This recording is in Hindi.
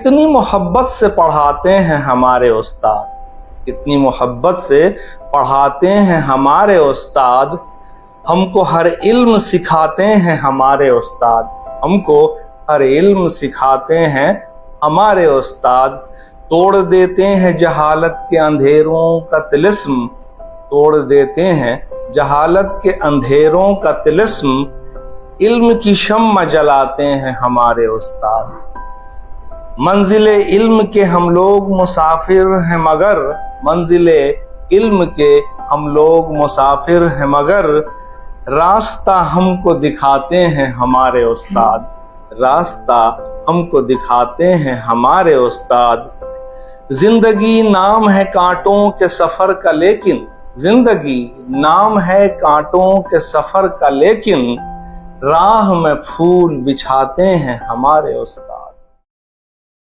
कितनी मोहब्बत से पढ़ाते हैं हमारे उस्ताद, कितनी मोहब्बत से पढ़ाते हैं हमारे उस्ताद। हमको हर इल्म सिखाते हैं हमारे उस्ताद, हमको हर इल्म सिखाते हैं हमारे उस्ताद। तोड़ देते हैं जहालत के अंधेरों का तिलिस्म, तोड़ देते हैं जहालत के अंधेरों का तिलिस्म। इल्म की शम्मा जलाते हैं हमारे उस्ताद। मंजिले इल्म के हम लोग मुसाफिर हैं मगर, मंजिले इल्म के हम लोग मुसाफिर हैं मगर, रास्ता हमको दिखाते हैं हमारे उस्ताद, रास्ता हमको दिखाते हैं हमारे उस्ताद। जिंदगी नाम है कांटों के सफर का लेकिन, जिंदगी नाम है कांटों के सफर का लेकिन, राह में फूल बिछाते हैं हमारे उस्ताद।